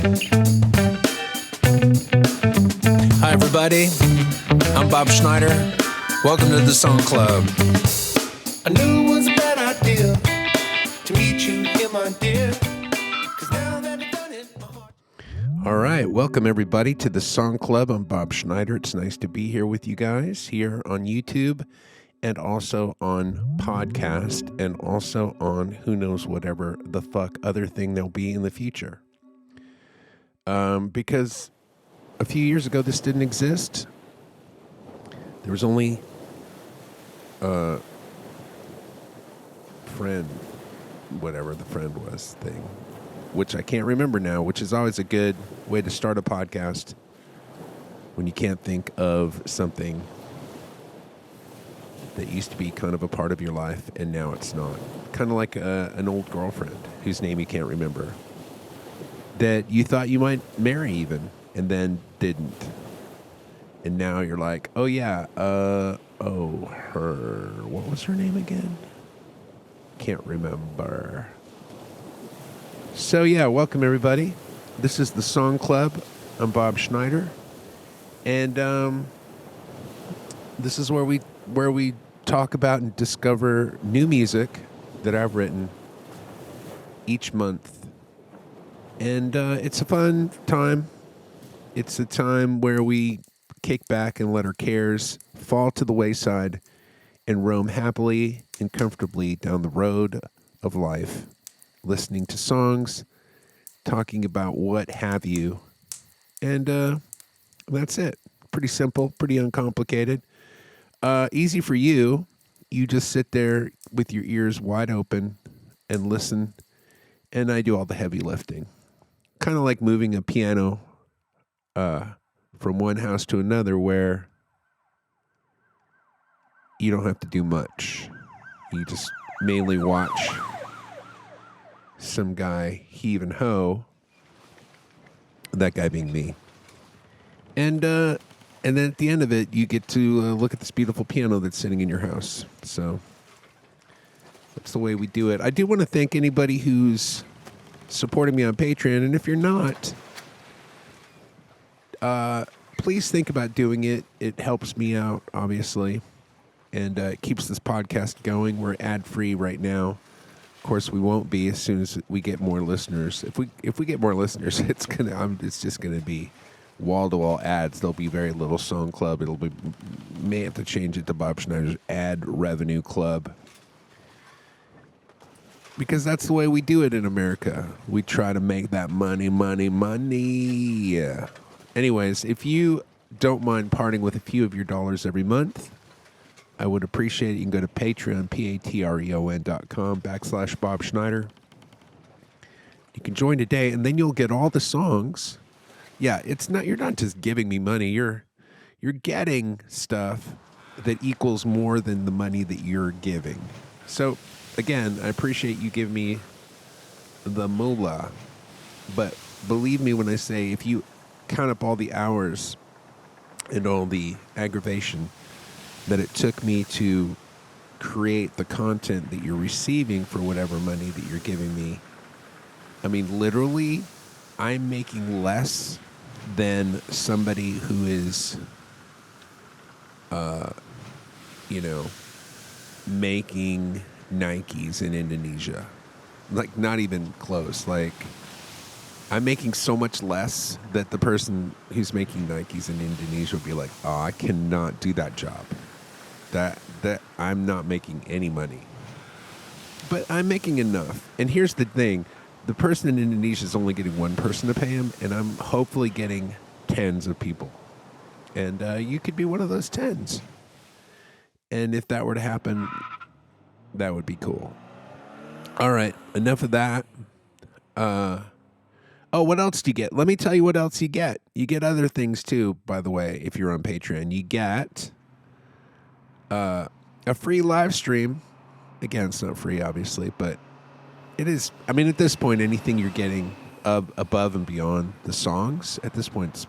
Hi, everybody. I'm Bob Schneider. Welcome to the Song Club. I knew it was a bad idea to meet you here, my dear. 'Cause now that I've done it, my heart... All right. Welcome, everybody, to the Song Club. I'm Bob Schneider. It's nice to be here with you guys here on YouTube and also on podcast and also on who knows whatever the fuck other thing there'll be in the future. Because a few years ago, this didn't exist. There was only a friend, whatever the friend was thing, which I can't remember now, which is always a good way to start a podcast when you can't think of something that used to be kind of a part of your life and now it's not. Kind of like an old girlfriend whose name you can't remember, that you thought you might marry even, and then didn't. And now you're like, oh yeah, her, what was her name again? Can't remember. So yeah, welcome everybody. This is the Song Club. I'm Bob Schneider. And this is where we talk about and discover new music that I've written each month. And it's a fun time. It's a time where we kick back and let our cares fall to the wayside and roam happily and comfortably down the road of life, listening to songs, talking about what have you. And that's it. Pretty simple, pretty uncomplicated. Easy for you. You just sit there with your ears wide open and listen, and I do all the heavy lifting. Kind of like moving a piano from one house to another where you don't have to do much. You just mainly watch some guy heave and hoe, that guy being me. And then at the end of it, you get to look at this beautiful piano that's sitting in your house. So that's the way we do it. I do want to thank anybody who's supporting me on Patreon. And if you're not, please think about doing it. It helps me out, obviously. And it keeps this podcast going. We're ad-free right now. Of course, we won't be as soon as we get more listeners. If we get more listeners, it's just gonna be wall-to-wall ads. There'll be very little Song Club. May have to change it to Bob Schneider's Ad Revenue Club, because that's the way we do it in America. We try to make that money. Yeah. Anyways, if you don't mind parting with a few of your dollars every month, I would appreciate it. You can go to Patreon, patreon.com/Bob Schneider. You can join today, and then you'll get all the songs. Yeah, you're not just giving me money. You're getting stuff that equals more than the money that you're giving. So, again, I appreciate you giving me the moolah. But believe me when I say, if you count up all the hours and all the aggravation that it took me to create the content that you're receiving for whatever money that you're giving me, I mean, literally, I'm making less than somebody who is, making Nikes in Indonesia. Like, not even close. Like, I'm making so much less that the person who's making Nikes in Indonesia would be like, oh, I cannot do that job. That I'm not making any money. But I'm making enough. And here's the thing. The person in Indonesia is only getting one person to pay him, and I'm hopefully getting tens of people. And you could be one of those tens. And if that were to happen, that would be cool. All right, enough of that. What else do you get? Let me tell you what else you get. You get other things too, by the way, if you're on Patreon. You get a free live stream. Again, it's not free, obviously, but it is. I mean, at this point, anything you're getting above and beyond the songs, at this point, it's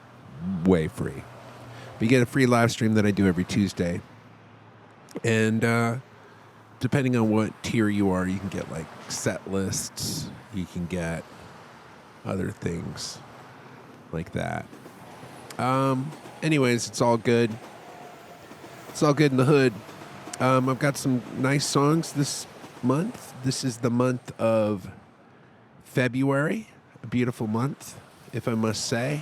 way free. But you get a free live stream that I do every Tuesday. And depending on what tier you are, you can get like set lists. You can get other things. like that. Anyways, it's all good. It's all good in the hood. I've got some nice songs this month. This is the month of February, a beautiful month, if I must say.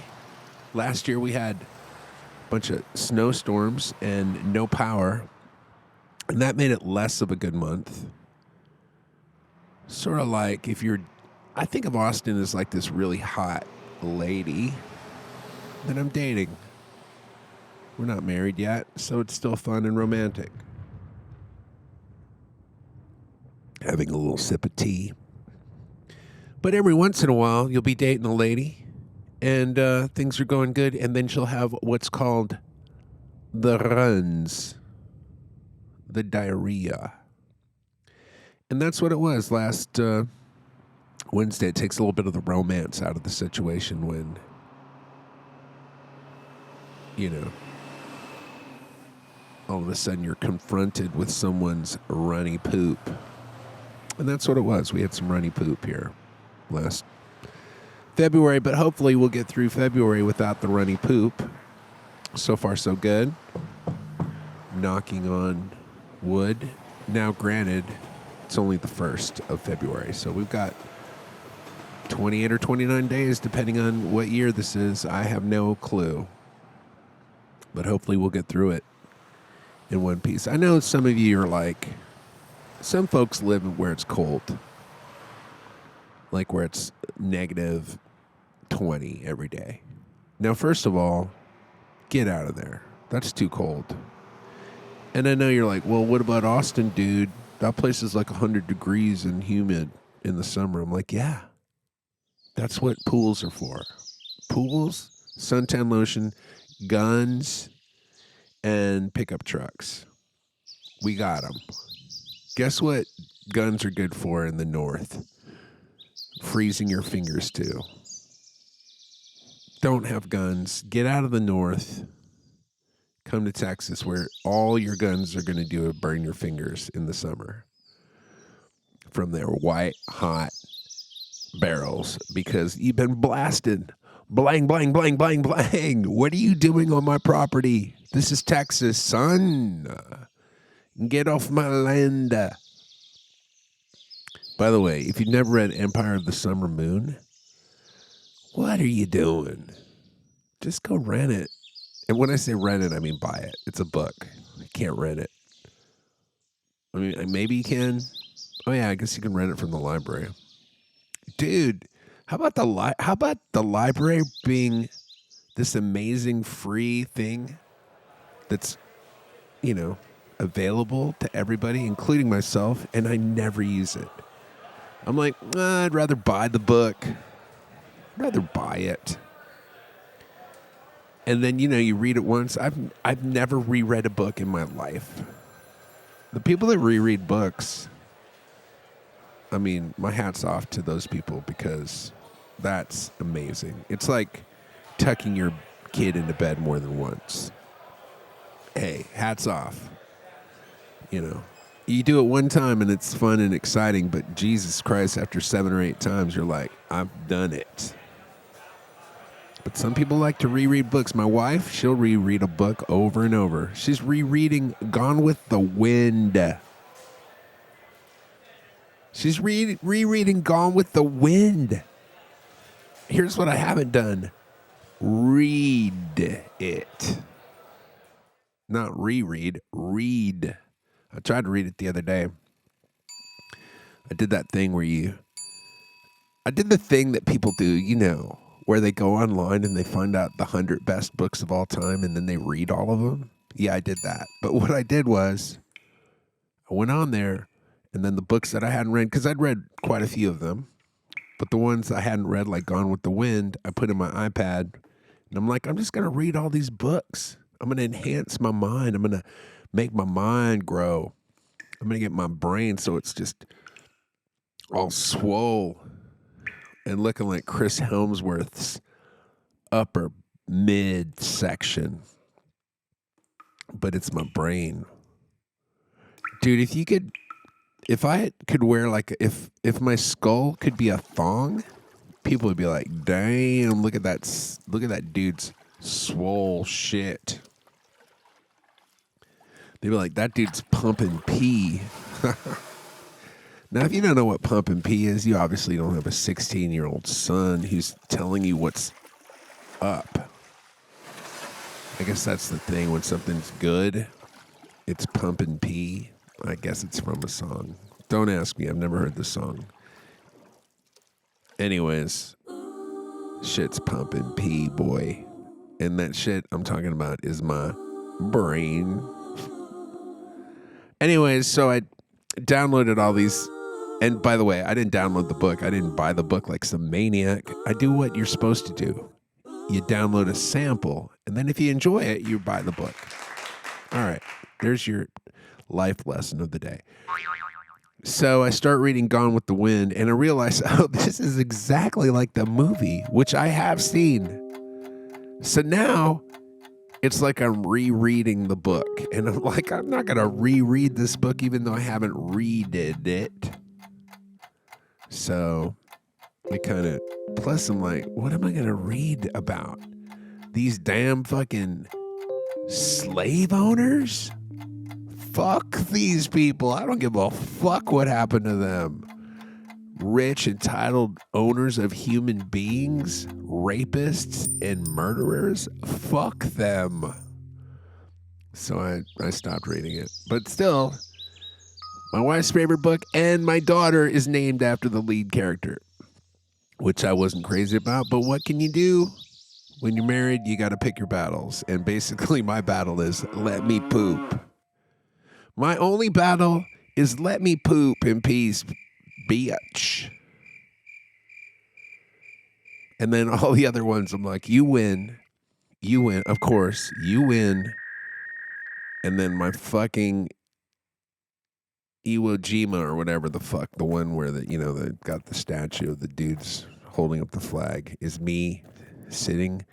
Last year we had a bunch of snowstorms and no power, and that made it less of a good month. Sort of like I think of Austin as like this really hot lady that I'm dating. We're not married yet, so it's still fun and romantic. Having a little sip of tea. But every once in a while, you'll be dating a lady, and things are going good, and then she'll have what's called the runs, the diarrhea. And that's what it was last Wednesday. It takes a little bit of the romance out of the situation when, all of a sudden you're confronted with someone's runny poop. And that's what it was. We had some runny poop here last February, but hopefully we'll get through February without the runny poop. So far, so good. Knocking on wood. Now, granted, it's only the 1st of February, so we've got 28 or 29 days, depending on what year this is. I have no clue. But hopefully we'll get through it in one piece. I know some of you are like, some folks live where it's cold. Like where it's negative 20 every day. Now, first of all, get out of there. That's too cold. And I know you're like, well, what about Austin, dude? That place is like 100 degrees and humid in the summer. I'm like, yeah, that's what pools are for. Pools, suntan lotion, guns, and pickup trucks. We got them. Guess what guns are good for in the north? Freezing your fingers too. Don't have guns. Get out of the north. Come to Texas where all your guns are going to do is burn your fingers in the summer from their white hot barrels because you've been blasted. Blang, blang, blang, blang, blang. What are you doing on my property? This is Texas, son. Get off my land. By the way, if you've never read Empire of the Summer Moon, what are you doing? Just go rent it. And when I say rent it, I mean buy it. It's a book. You can't rent it. I mean, maybe you can. Oh yeah, I guess you can rent it from the library. Dude, how about the library being this amazing free thing that's, available to everybody, including myself, and I never use it. I'm like, I'd rather buy the book. I'd rather buy it. And then, you read it once. I've never reread a book in my life. The people that reread books, I mean, my hat's off to those people because that's amazing. It's like tucking your kid into bed more than once. Hey, hats off. You do it one time and it's fun and exciting, but Jesus Christ, after 7 or 8 times, you're like, I've done it. But some people like to reread books. My wife, she'll reread a book over and over. She's rereading Gone with the Wind. She's rereading Gone with the Wind. Here's what I haven't done. Read it. Not reread, read. I tried to read it the other day. I did that thing I did the thing that people do, where they go online and they find out the 100 best books of all time and then they read all of them. Yeah, I did that. But what I did was I went on there and then the books that I hadn't read, because I'd read quite a few of them, but the ones I hadn't read, like Gone with the Wind, I put in my iPad and I'm like, I'm just going to read all these books. I'm going to enhance my mind. I'm going to make my mind grow. I'm going to get my brain so it's just all swole and looking like Chris Helmsworth's upper mid section. But it's my brain. Dude, if I could wear if my skull could be a thong, people would be like, damn, look at that dude's swole shit. They'd be like, that dude's pumping pee. Now, if you don't know what pumping pee is, you obviously don't have a 16-year-old son who's telling you what's up. I guess that's the thing. When something's good, it's pumping pee. I guess it's from a song. Don't ask me. I've never heard the song. Anyways, shit's pumping pee, boy. And that shit I'm talking about is my brain. Anyways, so I downloaded all these. And by the way, I didn't download the book. I didn't buy the book like some maniac. I do what you're supposed to do. You download a sample, and then if you enjoy it, you buy the book. All right, there's your life lesson of the day. So I start reading Gone with the Wind, and I realize, oh, this is exactly like the movie, which I have seen. So now it's like I'm rereading the book. And I'm like, I'm not going to reread this book, even though I haven't read it. So I kind of, plus I'm like, what am I going to read about? These damn fucking slave owners? Fuck these people. I don't give a fuck what happened to them. Rich, entitled owners of human beings, rapists, and murderers. Fuck them. So I stopped reading it. But still, my wife's favorite book and my daughter is named after the lead character, which I wasn't crazy about. But what can you do? When you're married, you got to pick your battles. And basically my battle is let me poop. My only battle is let me poop in peace, bitch. And then all the other ones, I'm like, you win. You win. Of course, you win. And then my fucking Iwo Jima or whatever the fuck, the one where they got the statue of the dudes holding up the flag, is me sitting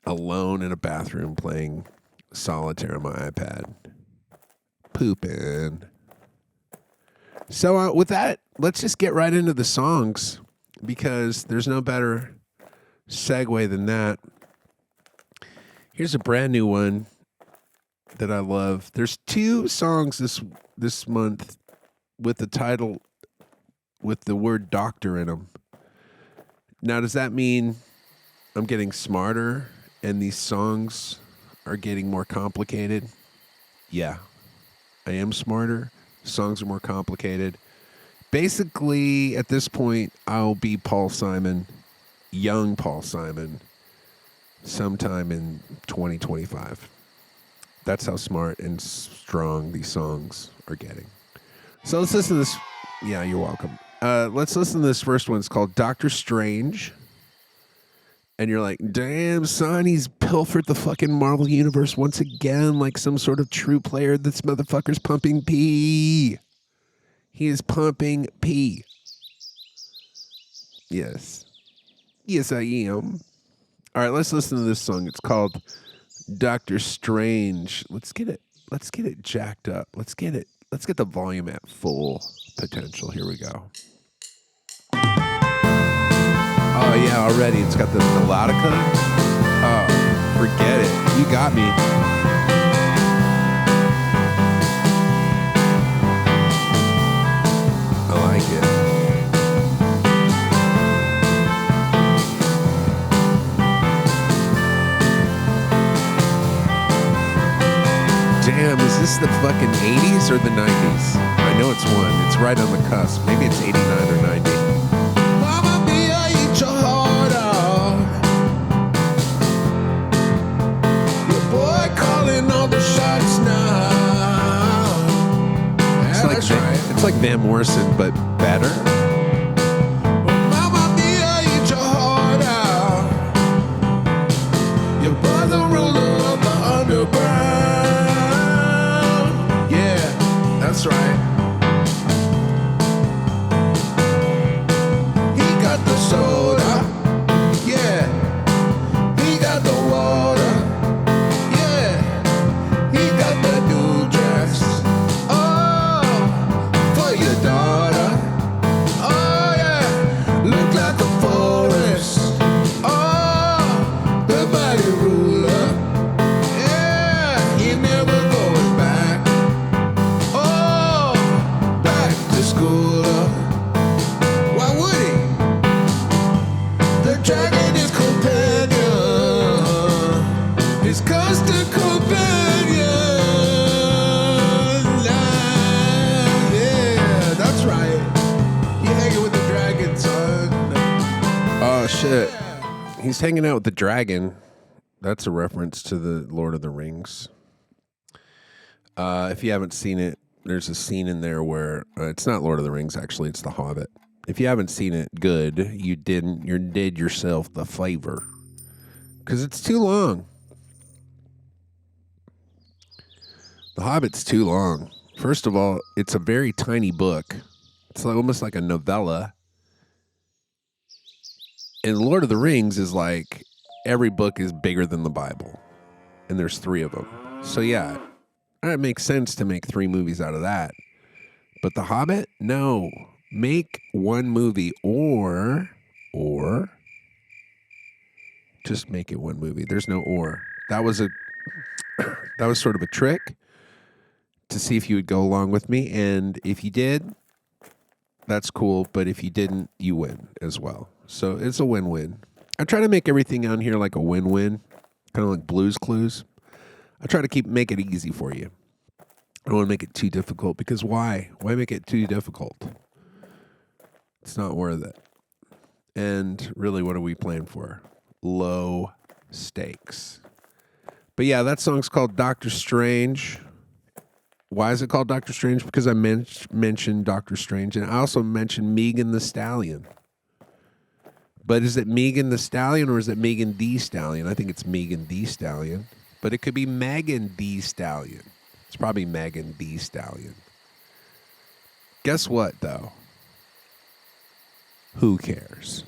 alone in a bathroom playing solitaire on my iPad. Pooping. So with that, let's just get right into the songs, because there's no better segue than that. Here's a brand new one that I love. There's 2 songs this month with the title with the word doctor in them. Now, does that mean I'm getting smarter and these songs are getting more complicated? Yeah. I am smarter. Songs are more complicated. Basically, at this point, I'll be Paul Simon, young Paul Simon, sometime in 2025. That's how smart and strong these songs are getting. So let's listen to this. Yeah, you're welcome. Let's listen to this first one. It's called Doctor Strange. And you're like, damn, son, he's pilfered the fucking Marvel Universe once again like some sort of true player. This motherfucker's pumping pee. He is pumping pee. Yes. Yes, I am. All right, let's listen to this song. It's called Doctor Strange. Let's get it jacked up. Let's get the volume at full potential. Here we go. Oh, yeah, already. It's got the melodica. Oh, forget it. You got me. I like it. Damn, is this the fucking 80s or the 90s? I know it's one. It's right on the cusp. Maybe it's 89 or 90. It's like Van Morrison, but better. Mama Mia, eat your heart out. Your brother ruler of the underground. Yeah, that's right. He got the soda. Yeah. He got the water. Yeah. He got the new dress. Your daughter, shit. He's hanging out with the dragon. That's a reference to the Lord of the Rings. If you haven't seen it, there's a scene in there where it's not Lord of the Rings, actually. It's The Hobbit. If you haven't seen it, good. You did yourself the favor. Because it's too long. The Hobbit's too long. First of all, it's a very tiny book. It's like, almost like a novella. And Lord of the Rings is like, every book is bigger than the Bible. And there's 3 of them. So yeah, it makes sense to make 3 movies out of that. But The Hobbit? No. Make 1 movie or just make it 1 movie. There's no or. That was sort of a trick to see if you would go along with me. And if you did, that's cool. But if you didn't, you win as well. So it's a win-win. I try to make everything on here like a win-win, kind of like Blue's Clues. I try to make it easy for you. I don't want to make it too difficult, because why? Why make it too difficult? It's not worth it. And really, what are we playing for? Low stakes. But yeah, that song's called Doctor Strange. Why is it called Doctor Strange? Because I mentioned Doctor Strange, and I also mentioned Meghan Thee Stalion. But is it Meghan Thee Stalion or is it Meghan Thee Stalion? I think it's Meghan Thee Stalion. But it could be Meghan Thee Stalion. It's probably Meghan Thee Stalion. Guess what, though? Who cares?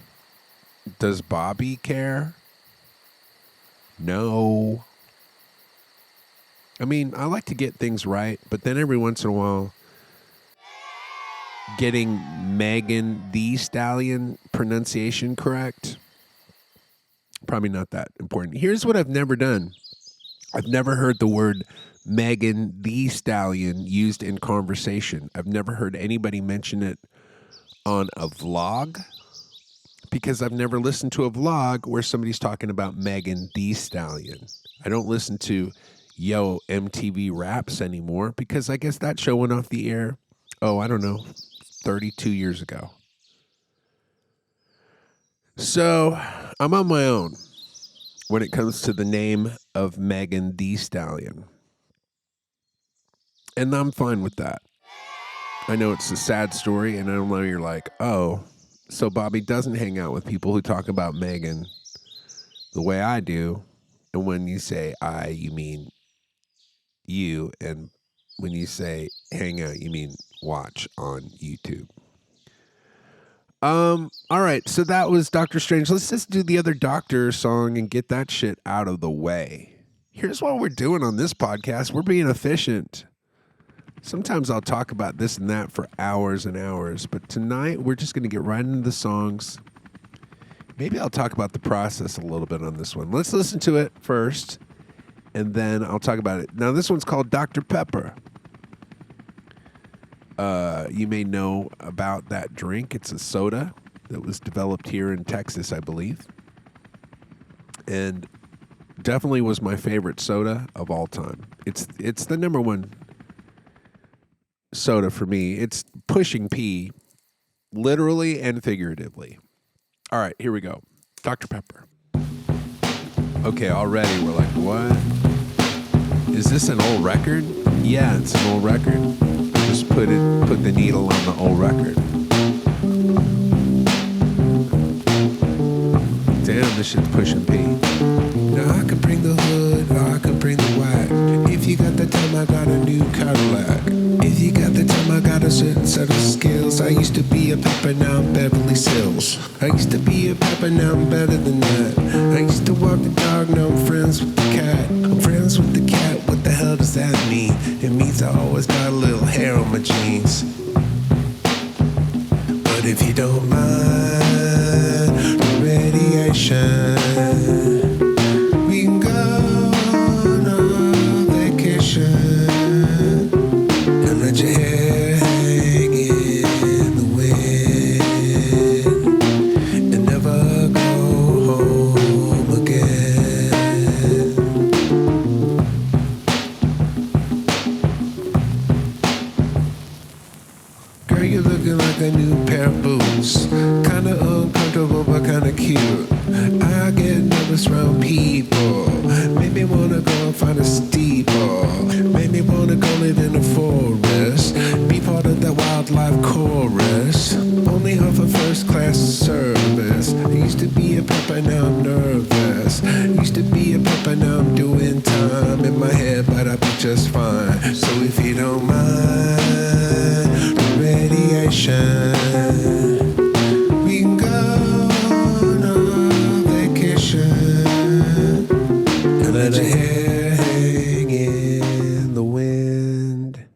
Does Bobby care? No. I mean, I like to get things right, but then every once in a while, getting Meghan Thee Stalion pronunciation correct, probably not that important. Here's what I've never done. I've never heard the word Meghan Thee Stalion used in conversation. I've never heard anybody mention it on a vlog, because I've never listened to a vlog where somebody's talking about Meghan Thee Stalion. I don't listen to Yo MTV Raps anymore, because I guess that show went off the air, I don't know, 32 years ago. So I'm on my own when it comes to the name of Meghan Thee Stalion. And I'm fine with that. I know it's a sad story, and I know you're like, oh, so Bobby doesn't hang out with people who talk about Meghan the way I do. And when you say I, you mean you. And when you say hang out, you mean watch on YouTube. All right, so that was Doctor Strange. Let's just do the other Doctor song and get that shit out of the way. Here's what we're doing on this podcast. We're being efficient. Sometimes I'll talk about this and that for hours and hours, but tonight we're just going to get right into the songs. Maybe I'll talk about the process a little bit on this one. Let's listen to it first, and then I'll talk about it. Now, this one's called Dr. Pepper. You may know about that drink. It's a soda that was developed here in Texas, I believe. And definitely was my favorite soda of all time. It's the number one soda for me. It's pushing P, literally and figuratively. All right, here we go. Dr. Pepper. Okay, already we're like, what? Is this an old record? Yeah, it's an old record. Just put the needle on the old record. Damn, this shit's pushing P. Now I could bring the hood, or I could bring the white. If you got the time, I got a new Cadillac. If you got the time, I got a certain set of skills. I used to be a pepper, now I'm Beverly Hills. I used to be a pepper, now I'm better than that. I used to walk the dog, now I'm friends with the cat. I'm friends with the cat, what the hell does that mean? It means I always got a little hair on my jeans. But if you don't mind the radiation, we can go on a vacation and let your hair hang in the wind and never go home again. Girl, you're looking like a new pair of boots. Kinda uncomfortable but kinda cute. I get nervous around people. Made me wanna go and find a steeple. Made me wanna go live in a forest. Be part of that wildlife chorus. Only offer first class service. I used to be a pepper, now I'm nervous. Used to be a pepper, now I'm doing time in my head, but I'll be just fine. So if you don't mind the radiation, we can go on a vacation and let your hair hang in the wind.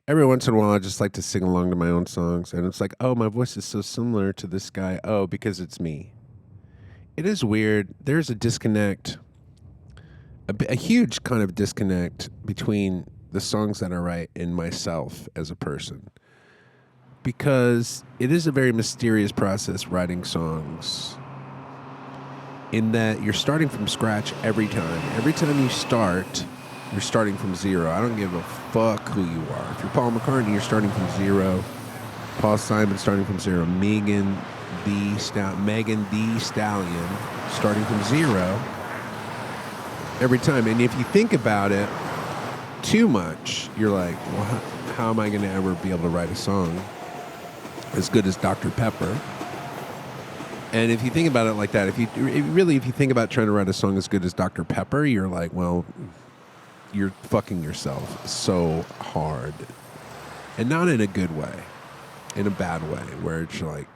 Every once in a while, I just like to sing along to my own songs, and it's like, oh, my voice is so similar to this guy. Oh, because it's me. It is weird. There's a disconnect, a huge kind of disconnect between the songs that I write and myself as a person. Because it is a very mysterious process writing songs, in that you're starting from scratch every time. Every time you start, you're starting from zero. I don't give a fuck who you are. If you're Paul McCartney, you're starting from zero. Paul Simon starting from zero. Meghan Thee Stalion starting from zero every time. And if you think about it too much, you're like, well, how am I going to ever be able to write a song as good as Dr. Pepper? And if you think about it like that, if you think about trying to write a song as good as Dr. Pepper, you're like, well, you're fucking yourself so hard. And not in a good way, in a bad way, where it's like,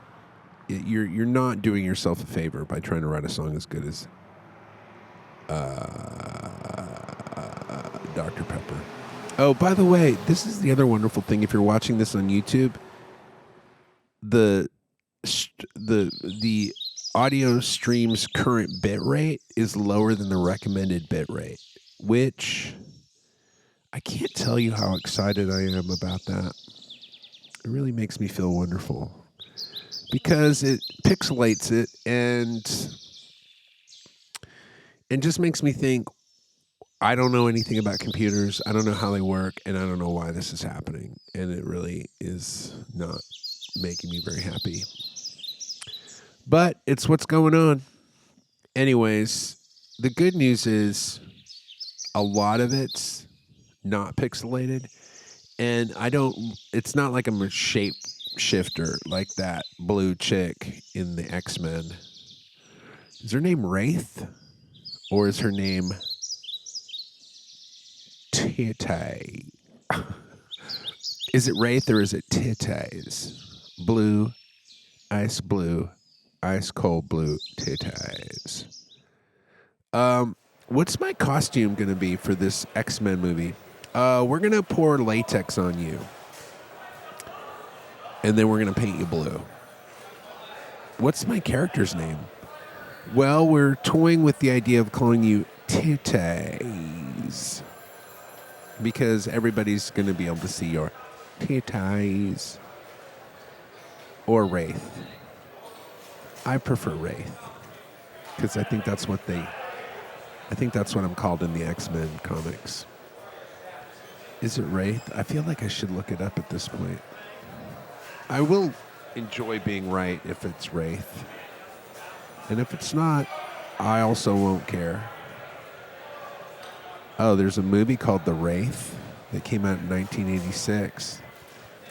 you're not doing yourself a favor by trying to write a song as good as Dr. Pepper. Oh, by the way, this is the other wonderful thing. If you're watching this on YouTube, the audio stream's current bit rate is lower than the recommended bit rate, which I can't tell you how excited I am about that. It really makes me feel wonderful because it pixelates it and just makes me think, I don't know anything about computers. I don't know how they work, and I don't know why this is happening. And it really is not making me very happy. But it's what's going on. Anyways, the good news is a lot of it's not pixelated. And it's not like I'm a shape shifter like that blue chick in the X-Men. Is her name Wraith? Or is her name Titty? Is it Wraith or is it Titties? Blue, ice cold blue titties. What's my costume going to be for this X-Men movie? We're going to pour latex on you. And then we're going to paint you blue. What's my character's name? Well, we're toying with the idea of calling you titties. Because everybody's going to be able to see your titties. Or Wraith. I prefer Wraith. Because I think that's what I'm called in the X-Men comics. Is it Wraith? I feel like I should look it up at this point. I will enjoy being right if it's Wraith. And if it's not, I also won't care. Oh, there's a movie called The Wraith that came out in 1986.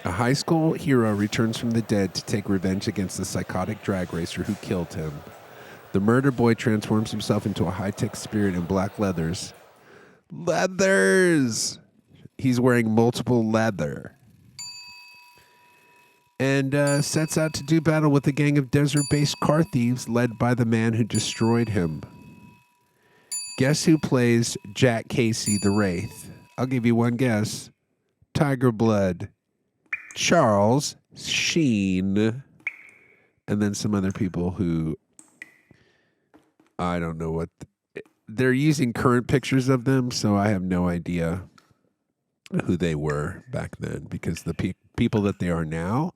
A high school hero returns from the dead to take revenge against the psychotic drag racer who killed him. The murder boy transforms himself into a high-tech spirit in black leathers. Leathers! He's wearing multiple leather. And sets out to do battle with a gang of desert-based car thieves led by the man who destroyed him. Guess who plays Jack Casey the Wraith? I'll give you one guess. Tiger Blood. Charles Sheen. And then some other people who I don't know what they're using current pictures of them, so I have no idea who they were back then, because the people that they are now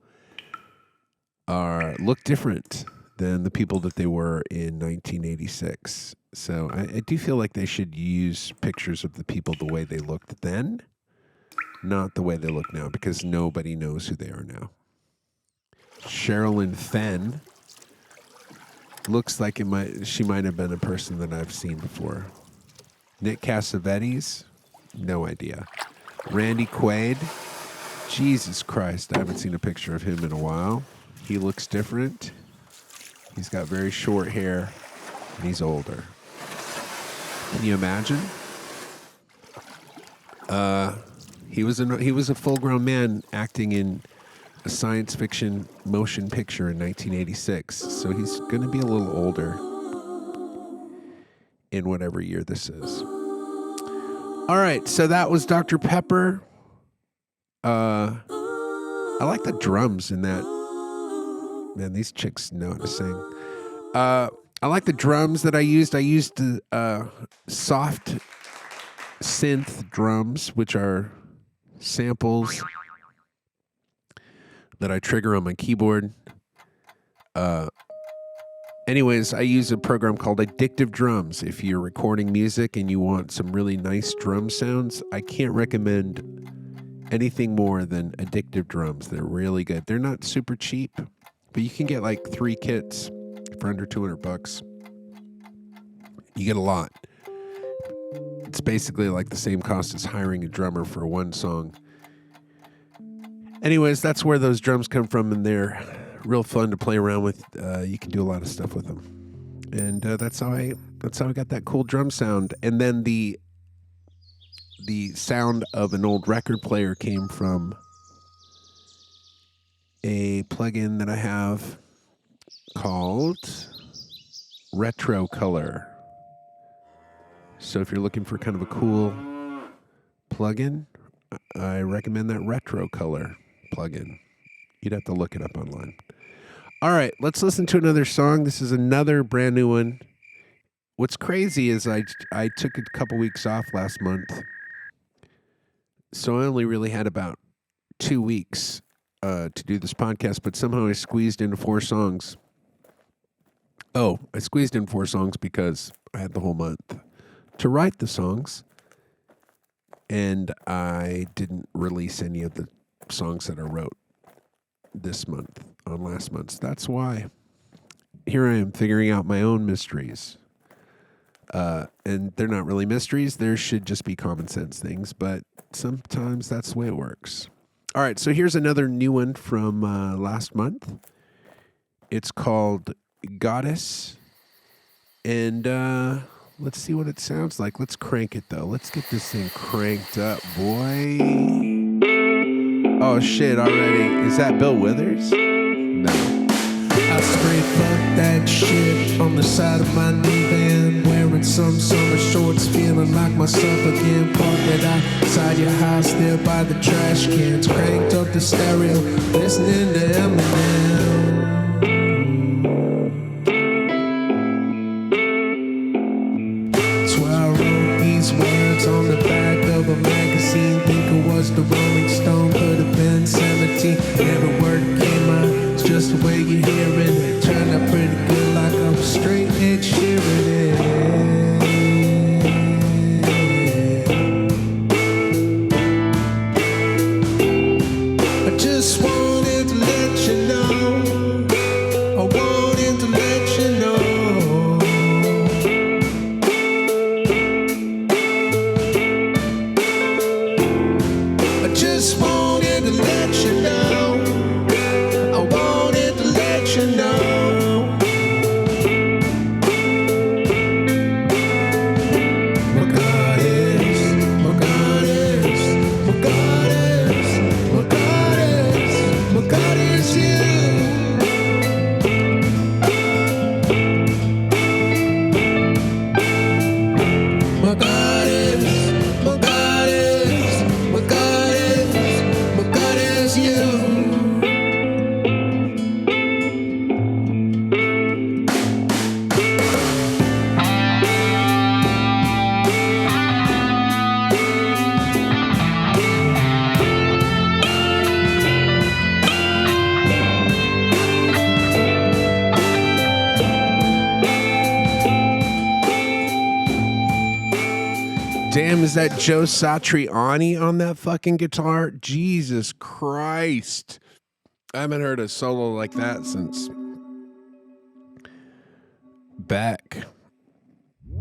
look different than the people that they were in 1986. So I do feel like they should use pictures of the people the way they looked then, not the way they look now, because nobody knows who they are now. Sherilyn Fenn Looks like she might have been a person that I've seen before. Nick Cassavetes, no idea. Randy Quaid, Jesus Christ, I haven't seen a picture of him in a while. He looks different. He's got very short hair, and he's older. Can you imagine? He was a full-grown man acting in a science fiction motion picture in 1986, so he's going to be a little older in whatever year this is. All right, so that was Dr. Pepper. I like the drums in that. Man, these chicks know how to sing. I like the drums that I used. I used soft synth drums, which are samples that I trigger on my keyboard. Anyways, I use a program called Addictive Drums. If you're recording music and you want some really nice drum sounds, I can't recommend anything more than Addictive Drums. They're really good. They're not super cheap, but you can get like 3 kits for under $200. You get a lot. It's basically like the same cost as hiring a drummer for one song. Anyways, that's where those drums come from, and they're real fun to play around with. You can do a lot of stuff with them, and that's how I got that cool drum sound. And then the sound of an old record player came from a plugin that I have called Retro Color. So if you're looking for kind of a cool plugin, I recommend that Retro Color plugin. You'd have to look it up online. All right, let's listen to another song. This is another brand new one. What's crazy is I took a couple weeks off last month, so I only really had about 2 weeks to do this podcast, but somehow I squeezed into 4 songs. Oh, I squeezed in 4 songs because I had the whole month to write the songs, and I didn't release any of the songs that I wrote this month on last month's. That's why. Here I am figuring out my own mysteries. And they're not really mysteries. There should just be common sense things, but sometimes that's the way it works. All right, so here's another new one from last month. It's called Goddess. And let's see what it sounds like. Let's crank it, though. Let's get this thing cranked up, boy. Oh, shit, already. Is that Bill Withers? No. I sprayed fuck that shit on the side of my new van, wearing some summer shorts, feeling like myself again. Parked it outside your house there by the trash cans, cranked up the stereo, listening to Eminem. That's why I wrote these words on the back of a magazine. Think it was the Rolling Stone, could have been 17. Every word came out, it's just the way you hear it. It turned out pretty good, like I'm straight Ed Sheeran. I just wanted to let you know. I wanted to let you know. I just wanted to let you know. I wanted to let you know. My goddess, my goddess, my goddess, my goddess, my goddess, you. My goddess, my goddess, my goddess, my goddess, you. Damn, is that Joe Satriani on that fucking guitar? Jesus Christ. I haven't heard a solo like that since Beck.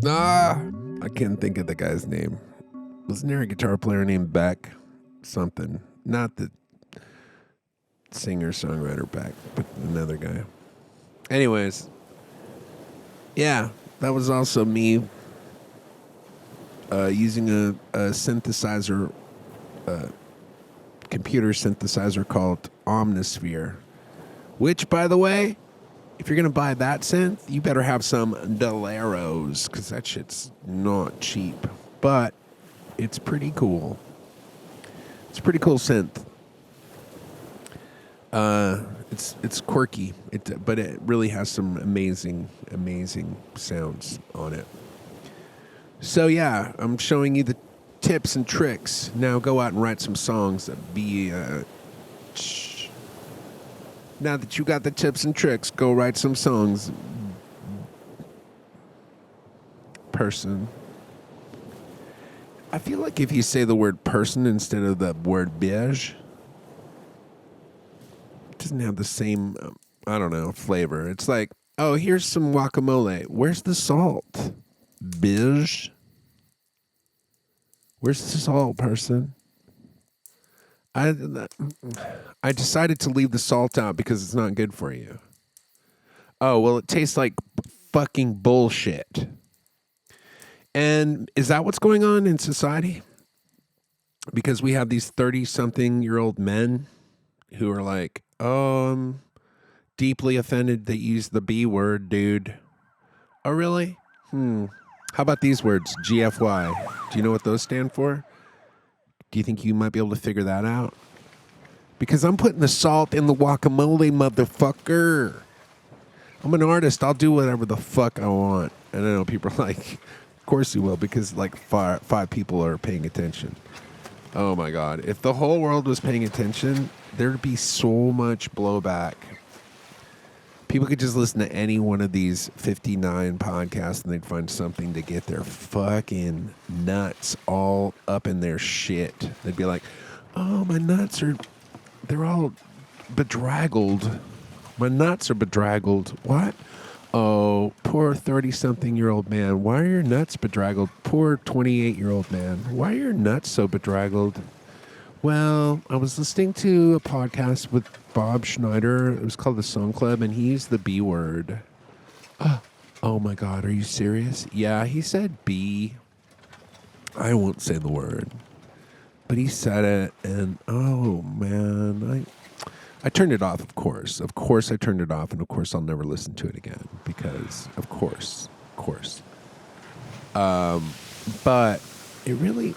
I can't think of the guy's name. Wasn't there a guitar player named Beck? Something. Not the singer-songwriter Beck, but another guy. Anyways, yeah, that was also me using a synthesizer, computer synthesizer called Omnisphere, which, by the way, if you're going to buy that synth, you better have some Deleros, because that shit's not cheap. But it's pretty cool. It's a pretty cool synth. It's quirky, but it really has some amazing sounds on it. So yeah, I'm showing you the tips and tricks. Now go out and write some songs. Now that you got the tips and tricks, go write some songs. Person. I feel like if you say the word person instead of the word bitch, it doesn't have the same, I don't know, flavor. It's like, oh, here's some guacamole. Where's the salt? Bitch. Where's the salt, person? I decided to leave the salt out because it's not good for you. Oh, well, it tastes like fucking bullshit. And is that what's going on in society? Because we have these 30-something-year-old men who are like, oh, I'm deeply offended that you used the B word, dude. Oh, really? How about these words, GFY? Do you know what those stand for? Do you think you might be able to figure that out? Because I'm putting the salt in the guacamole, motherfucker. I'm an artist. I'll do whatever the fuck I want. And I know people are like, of course you will, because like five people are paying attention. Oh my God. If the whole world was paying attention, there'd be so much blowback. People could just listen to any one of these 59 podcasts and they'd find something to get their fucking nuts all up in their shit. They'd be like, oh, my nuts they're all bedraggled. My nuts are bedraggled. What? Oh, poor 30-something-year-old man. Why are your nuts bedraggled? Poor 28-year-old man. Why are your nuts so bedraggled? Well, I was listening to a podcast with Bob Schneider. It was called The Song Club, and he used the B word. Oh my God, are you serious? Yeah, he said B. I won't say the word. But he said it, and oh man, I turned it off, of course. Of course I turned it off, and of course I'll never listen to it again, because of course. But it really...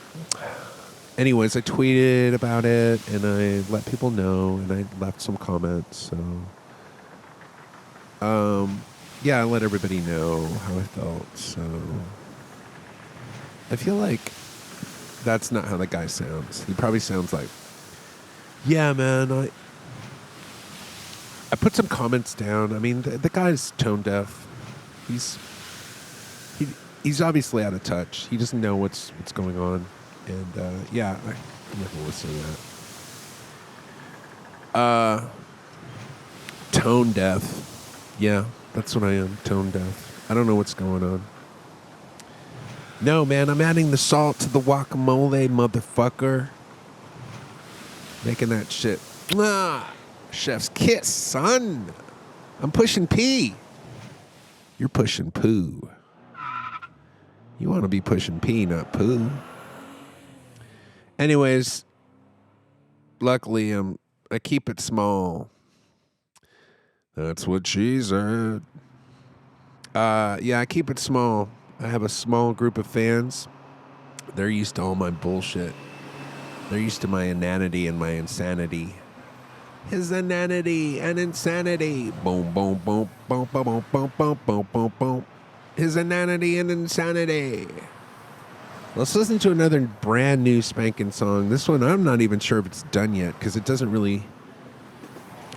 Anyways, I tweeted about it, and I let people know, and I left some comments, so... yeah, I let everybody know how I felt, so... I feel like that's not how the guy sounds. He probably sounds like, yeah, man, I put some comments down. I mean, the guy's tone deaf. He's obviously out of touch. He doesn't know what's going on. And, yeah, I'm not going to listen to that. Tone deaf. Yeah, that's what I am, tone deaf. I don't know what's going on. No, man, I'm adding the salt to the guacamole, motherfucker. Making that shit. Chef's kiss, son. I'm pushing P. You're pushing poo. You want to be pushing P, not poo. Anyways, luckily, I keep it small. That's what she said. Yeah, I keep it small. I have a small group of fans. They're used to all my bullshit. They're used to my inanity and my insanity. His inanity and insanity. Boom, boom, boom, boom, boom, boom, boom, boom, boom, boom, boom. His inanity and insanity. Let's listen to another brand new spanking song. This one, I'm not even sure if it's done yet because it doesn't really...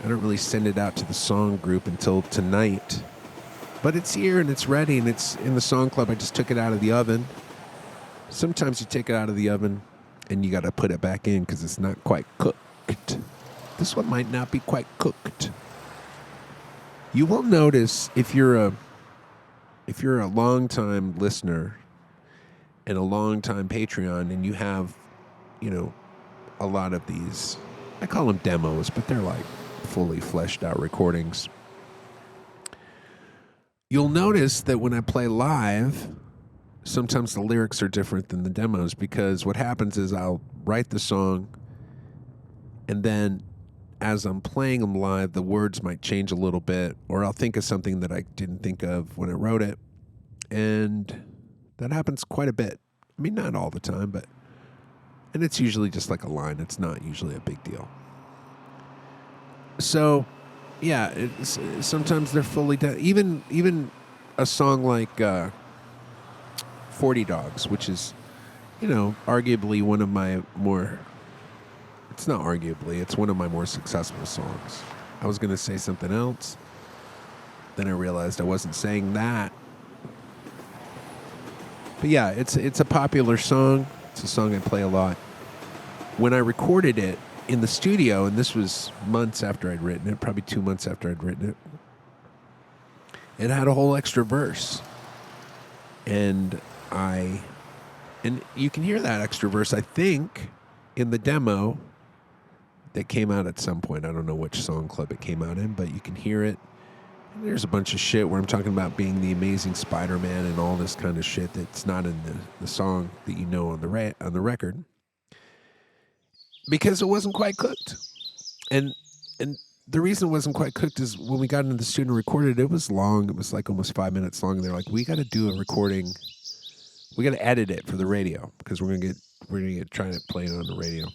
I don't really send it out to the song group until tonight. But it's here and it's ready and it's in the song club. I just took it out of the oven. Sometimes you take it out of the oven and you got to put it back in because it's not quite cooked. This one might not be quite cooked. You will notice if you're if you're a long-time listener and a long-time Patreon and you have, a lot of these, I call them demos, but they're like fully fleshed out recordings. You'll notice that when I play live, sometimes the lyrics are different than the demos, because what happens is I'll write the song, and then as I'm playing them live, the words might change a little bit, or I'll think of something that I didn't think of when I wrote it. And that happens quite a bit. I mean, not all the time, and it's usually just like a line. It's not usually a big deal. So, yeah, sometimes they're fully done. Even a song like 40 Dogs, which is, arguably one of my more... It's not arguably. It's one of my more successful songs. I was going to say something else. Then I realized I wasn't saying that. But yeah, it's a popular song. It's a song I play a lot. When I recorded it in the studio, and this was months after I'd written it, probably 2 months after I'd written it had a whole extra verse. And you can hear that extra verse, I think, in the demo that came out at some point. I don't know which song club it came out in, but you can hear it. And there's a bunch of shit where I'm talking about being the amazing Spider-Man and all this kind of shit that's not in the song that you know on the record, because it wasn't quite cooked. And the reason it wasn't quite cooked is when we got into the studio and recorded it, it was long. It was like almost 5 minutes long. And they're like, we got to do a recording. We got to edit it for the radio, because we're gonna get try to play it on the radio.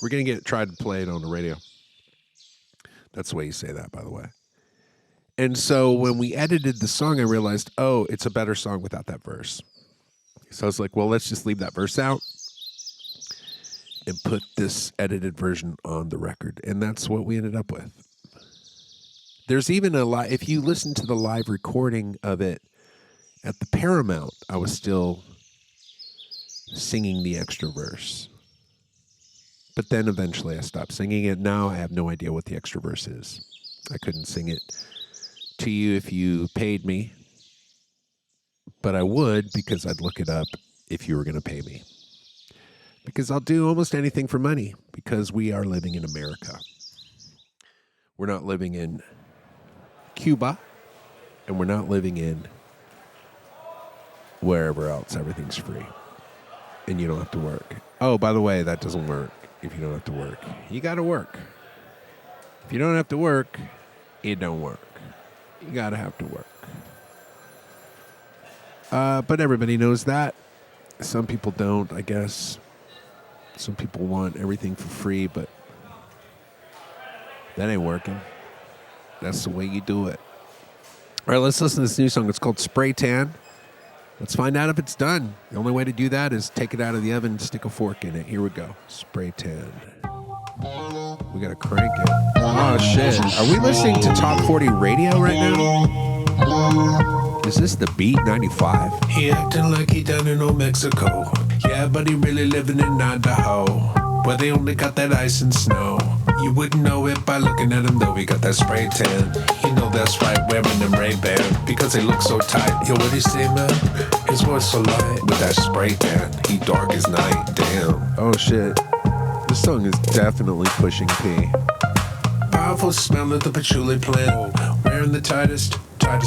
We're gonna try to play it on the radio. That's the way you say that, by the way. And so when we edited the song, I realized, oh, it's a better song without that verse. So I was like, well, let's just leave that verse out and put this edited version on the record. And that's what we ended up with. There's even if you listen to the live recording of it at the Paramount, I was still singing the extra verse. But then eventually I stopped singing it. Now I have no idea what the extra verse is. I couldn't sing it to you if you paid me, but I would, because I'd look it up if you were going to pay me. Because I'll do almost anything for money, because we are living in America. We're not living in Cuba, and we're not living in wherever else everything's free, and you don't have to work. Oh, by the way, that doesn't work if you don't have to work. You got to work. If you don't have to work, it don't work. You got to have to work. But everybody knows that. Some people don't, I guess. Some people want everything for free, but that ain't working. That's the way you do it. All right, let's listen to this new song. It's called Spray Tan. Let's find out if it's done. The only way to do that is take it out of the oven and stick a fork in it. Here we go. Spray Tan. We gotta crank it. Oh, shit. Are we listening to Top 40 radio right now? Is this the Beat 95? He acting like he down in Old Mexico. Yeah, but he really living in Idaho, where they only got that ice and snow. You wouldn't know it by looking at him, though. He got that spray tan. You know that's right, wearing them Ray-Ban, because they look so tight. Yo, what he say, man? His voice so light. With that spray tan, he dark as night. Damn. Oh, shit. This song is definitely pushing P. Powerful smell of the patchouli plant. Wearing the tightest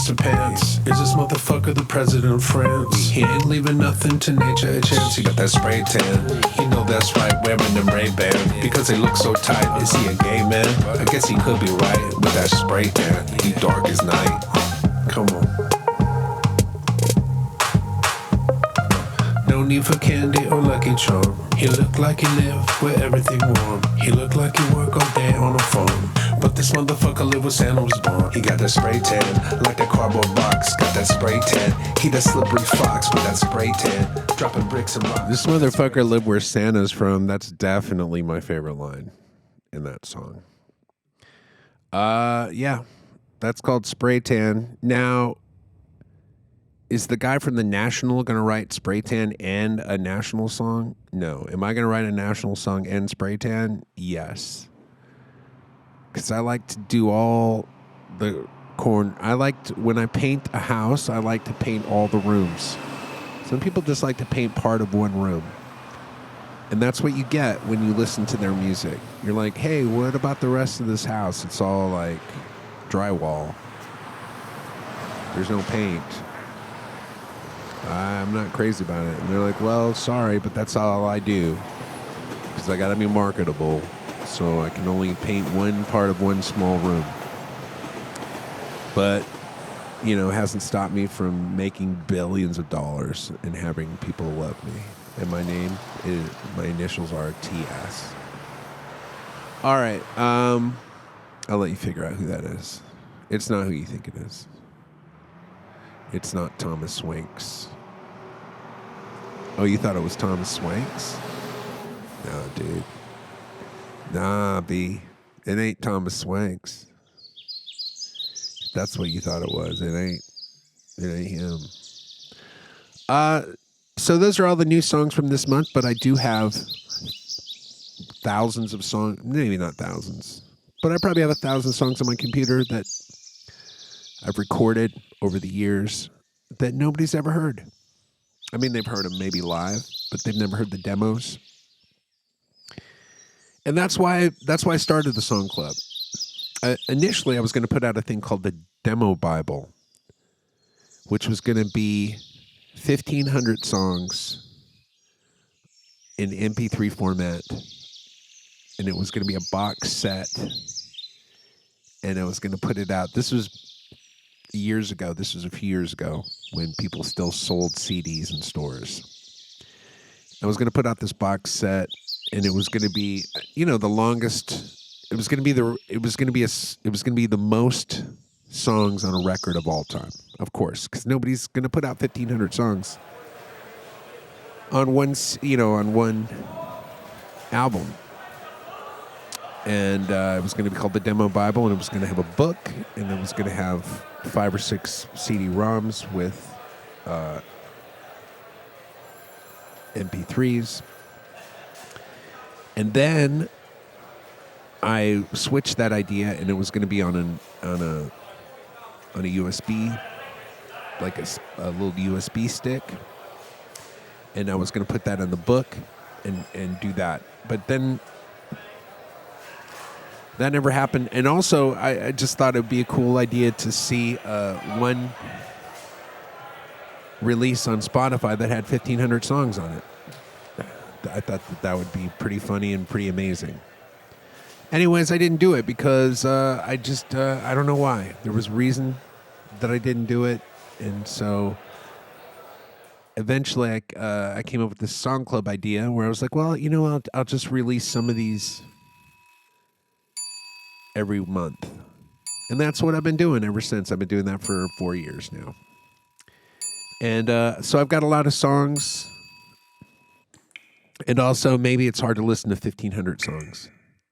of pants. Is this motherfucker the president of France? He ain't leaving nothing to nature a chance. He got that spray tan. You know that's right, wearing them Ray-Ban, because they look so tight. Is he a gay man? I guess he could be right. With that spray tan, he dark as night. Come on. No need for candy or Lucky Charm. He looked like he lived where everything warm. He looked like he worked all day on a farm. But this motherfucker lived where Santa was born. He got that spray tan, like that cardboard box. Got that spray tan. He that slippery fox with that spray tan. Dropping bricks and rocks. This motherfucker lived where Santa's from. That's definitely my favorite line in that song. Yeah. That's called Spray Tan. Now, is the guy from The National going to write Spray Tan and a national song? No. Am I going to write a national song and Spray Tan? Yes. Because I like to do all the when I paint a house, I like to paint all the rooms. Some people just like to paint part of one room. And that's what you get when you listen to their music. You're like, hey, what about the rest of this house? It's all like drywall. There's no paint. I'm not crazy about it. And they're like, well, sorry, but that's all I do. Because I got to be marketable. So I can only paint one part of one small room. But, it hasn't stopped me from making billions of dollars and having people love me. And my initials are TS. All right. I'll let you figure out who that is. It's not who you think it is. It's not Thomas Swanks. Oh, you thought it was Thomas Swanks? No, dude. Nah, B. It ain't Thomas Swanks. If that's what you thought it was. It ain't him. So those are all the new songs from this month, but I do have thousands of songs, maybe not thousands, but I probably have 1,000 songs on my computer that I've recorded over the years that nobody's ever heard. I mean, they've heard them maybe live, but they've never heard the demos. And that's why I started the Song Club. Initially, I was going to put out a thing called the Demo Bible, which was going to be 1,500 songs in MP3 format, and it was going to be a box set, and I was going to put it out. This was years ago. This was a few years ago when people still sold CDs in stores. I was going to put out this box set, and it was going to be, the longest. It was going to be the most songs on a record of all time, of course, because nobody's going to put out 1,500 songs on one album. And it was going to be called the Demo Bible, and it was going to have a book, and it was going to have 5 or 6 CD-ROMs with MP3s. And then I switched that idea, and it was going to be on a USB, like a little USB stick, and I was going to put that in the book and do that. But then that never happened. And also, I just thought it would be a cool idea to see one release on Spotify that had 1,500 songs on it. I thought that would be pretty funny and pretty amazing. Anyways, I didn't do it because I don't know why. There was a reason that I didn't do it. And so eventually I came up with this Song Club idea where I was like, well, I'll just release some of these every month. And that's what I've been doing ever since. I've been doing that for 4 years now. And so I've got a lot of songs. And also, maybe it's hard to listen to 1,500 songs.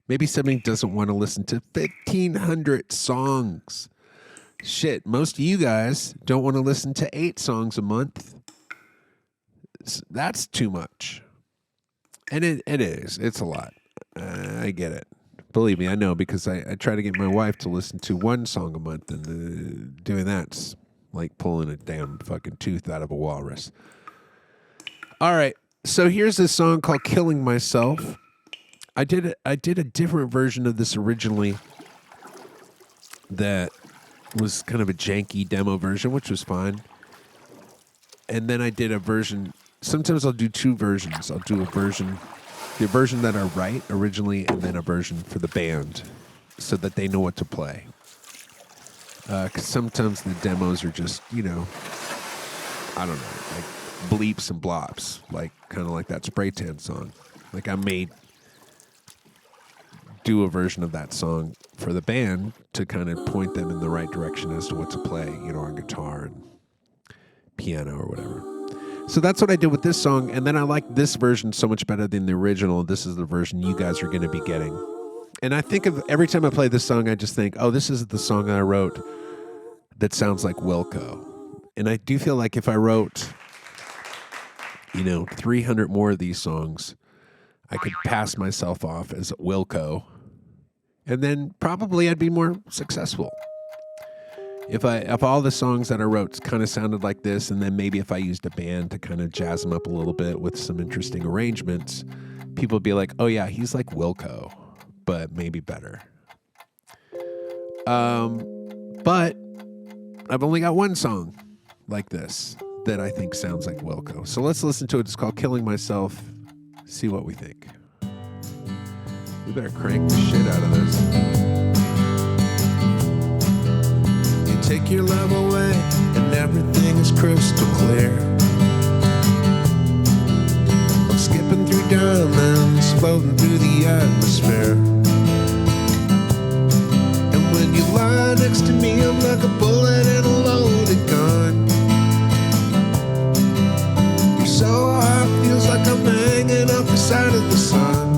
Maybe somebody doesn't want to listen to 1,500 songs. Shit, most of you guys don't want to listen to 8 songs a month. That's too much. And it is. It's a lot. I get it. Believe me, I know, because I try to get my wife to listen to 1 song a month, and doing that's like pulling a damn fucking tooth out of a walrus. All right. So here's this song called Killing Myself. I did a different version of this originally that was kind of a janky demo version, which was fine. And then I did a version. Sometimes I'll do 2 versions. I'll do the version that I write originally, and then a version for the band so that they know what to play. Because sometimes the demos are just, I don't know, like bleeps and blops, like kind of like that Spray Tan song. Like I made do a version of that song for the band to kind of point them in the right direction as to what to play, on guitar and piano or whatever. So that's what I did with this song, and then I like this version so much better than the original. This is the version you guys are going to be getting. And I think of every time I play this song, I just think, oh, this is the song I wrote that sounds like Wilco. And I do feel like if I wrote 300 more of these songs, I could pass myself off as Wilco, and then probably I'd be more successful. if all the songs that I wrote kind of sounded like this, and then maybe if I used a band to kind of jazz them up a little bit with some interesting arrangements, people would be like, "Oh yeah, he's like Wilco, but maybe better." But I've only got one song like this that I think sounds like Wilco. So let's listen to it. It's called "Killing Myself." See what we think. We better crank the shit out of this. You take your love away and everything is crystal clear. I'm skipping through diamonds, floating through the atmosphere. And when you lie next to me, I'm like a bullet in a loaded gun. You're so hot, feels like I'm hanging off the side of the sun.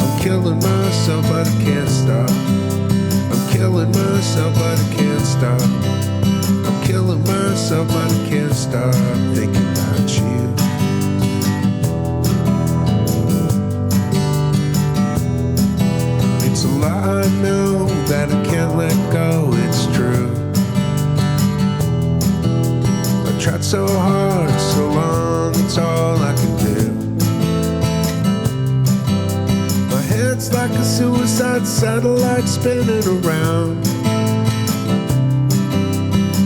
I'm killing myself, but I can't stop. I'm killing myself, but I can't stop. I'm killing myself, but I can't stop thinking about you. It's a lie, I know that I can't let go, it's true. I tried so hard, so long, it's all I can do. My head's like a suicide satellite spinning around.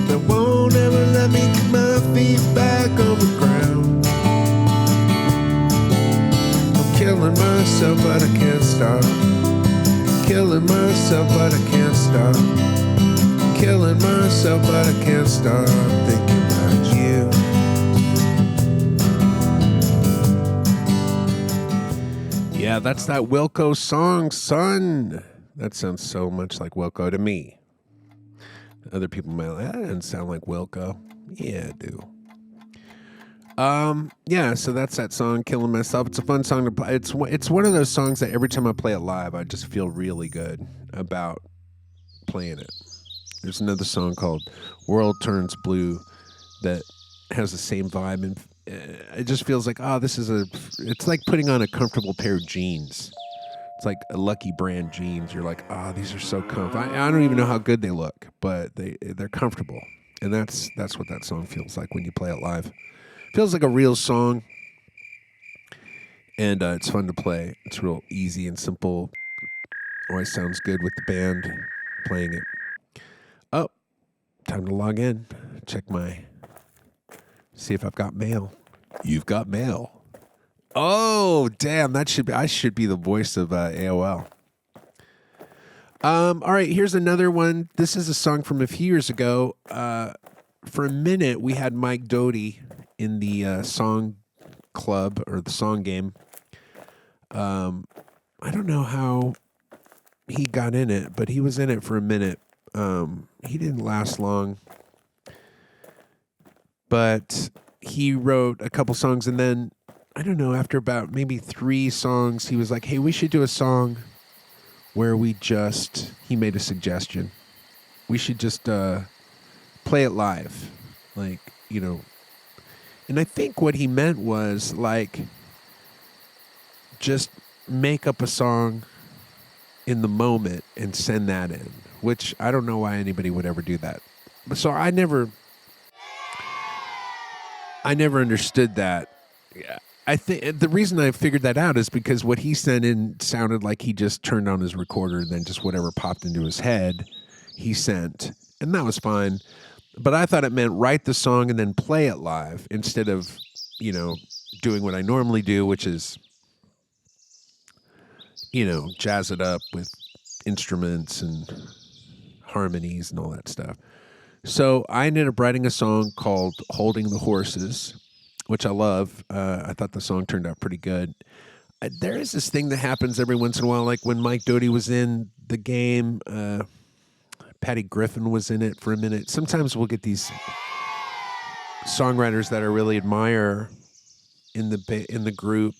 That won't ever let me get my feet back on the ground. I'm killing myself, but I can't stop. Killing myself, but I can't stop. Killing myself, but I can't stop thinking about you. Yeah, that's that Wilco song, son. That sounds so much like Wilco to me. Other people might like, that doesn't sound like Wilco. Yeah, it do. Yeah, so that's that song, Killing Myself. It's a fun song to play. It's one of those songs that every time I play it live, I just feel really good about playing it. There's another song called World Turns Blue that has the same vibe, and it just feels like, it's like putting on a comfortable pair of jeans. It's like a Lucky Brand jeans. You're like, these are so comfortable. I don't even know how good they look, but they're comfortable. And that's what that song feels like when you play it live. Feels like a real song, and it's fun to play. It's real easy and simple. Always sounds good with the band playing it. Oh, time to log in. See if I've got mail. You've got mail. Oh, damn! I should be the voice of AOL. All right, here's another one. This is a song from a few years ago. For a minute, we had Mike Doty in the song club or the song game. I don't know how he got in it, but he was in it for a minute. He didn't last long, but he wrote a couple songs, and then I don't know, after about maybe 3 songs, he was like, "Hey, we should do a song where he made a suggestion. We should just play it live, like, you know." And I think what he meant was, like, just make up a song in the moment and send that in, which I don't know why anybody would ever do that. But so I never understood that. I think the reason I figured that out is because what he sent in sounded like he just turned on his recorder and then just whatever popped into his head, he sent. And that was fine. But I thought it meant write the song and then play it live instead of, doing what I normally do, which is, jazz it up with instruments and harmonies and all that stuff. So I ended up writing a song called Holding the Horses, which I love. I thought the song turned out pretty good. There is this thing that happens every once in a while, like when Mike Doty was in the game, Patty Griffin was in it for a minute. Sometimes we'll get these songwriters that I really admire in the group,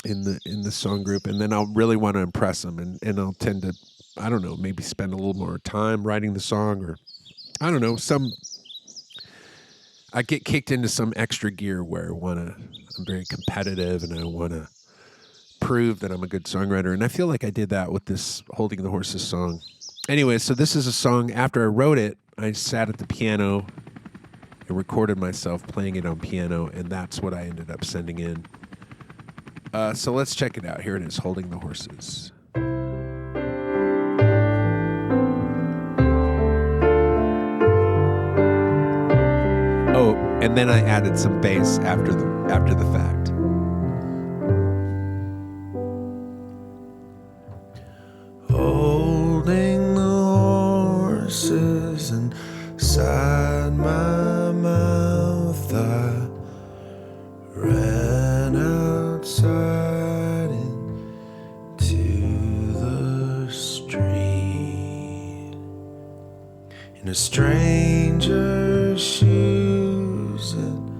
in the song group, and then I'll really want to impress them, and I'll tend to, I don't know, maybe spend a little more time writing the song, or I don't know, I get kicked into some extra gear where I'm very competitive and I want to prove that I'm a good songwriter, and I feel like I did that with this Holding the Horses song. Anyway, so this is a song. After I wrote it, I sat at the piano and recorded myself playing it on piano, and that's what I ended up sending in. So let's check it out. Here it is, Holding the Horses. Oh, and then I added some bass after the fact. Holding the horses inside my mouth, I ran outside into the street in a stranger's shoes and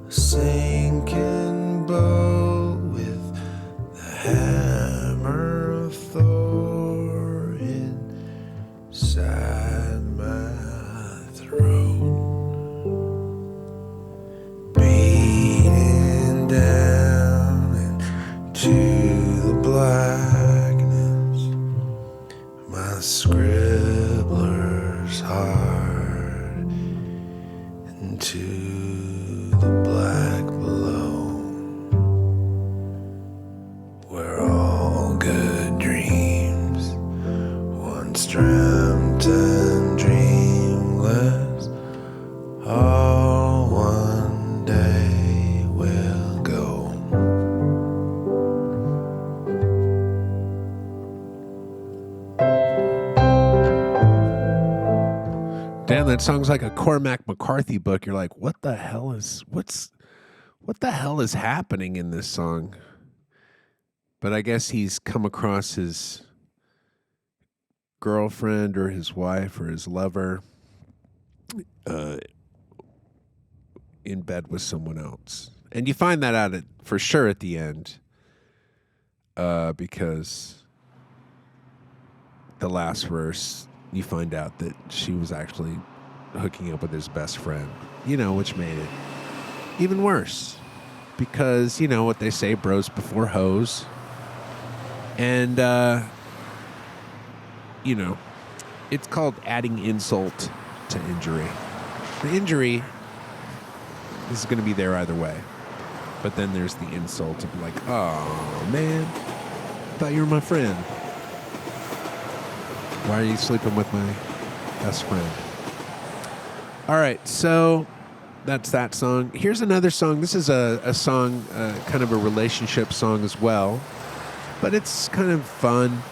a sinking boat with the hammer of Thor inside my throat, beating down into the blackness, my scribbler's heart into the black below, where all good dreams once dreamt and dreamless all one day will go. Damn, that song's like a Cormac McCarthy book. You're like, what the hell is happening in this song? But I guess he's come across his girlfriend or his wife or his lover in bed with someone else. And you find that out for sure at the end, because the last verse, you find out that she was actually hooking up with his best friend, which made it even worse. Because, what they say, bros before hoes. And, it's called adding insult to injury. The injury is going to be there either way. But then there's the insult of like, oh, man, I thought you were my friend. Why are you sleeping with my best friend? All right, so that's that song. Here's another song. This is a song, kind of a relationship song as well, but it's kind of fun.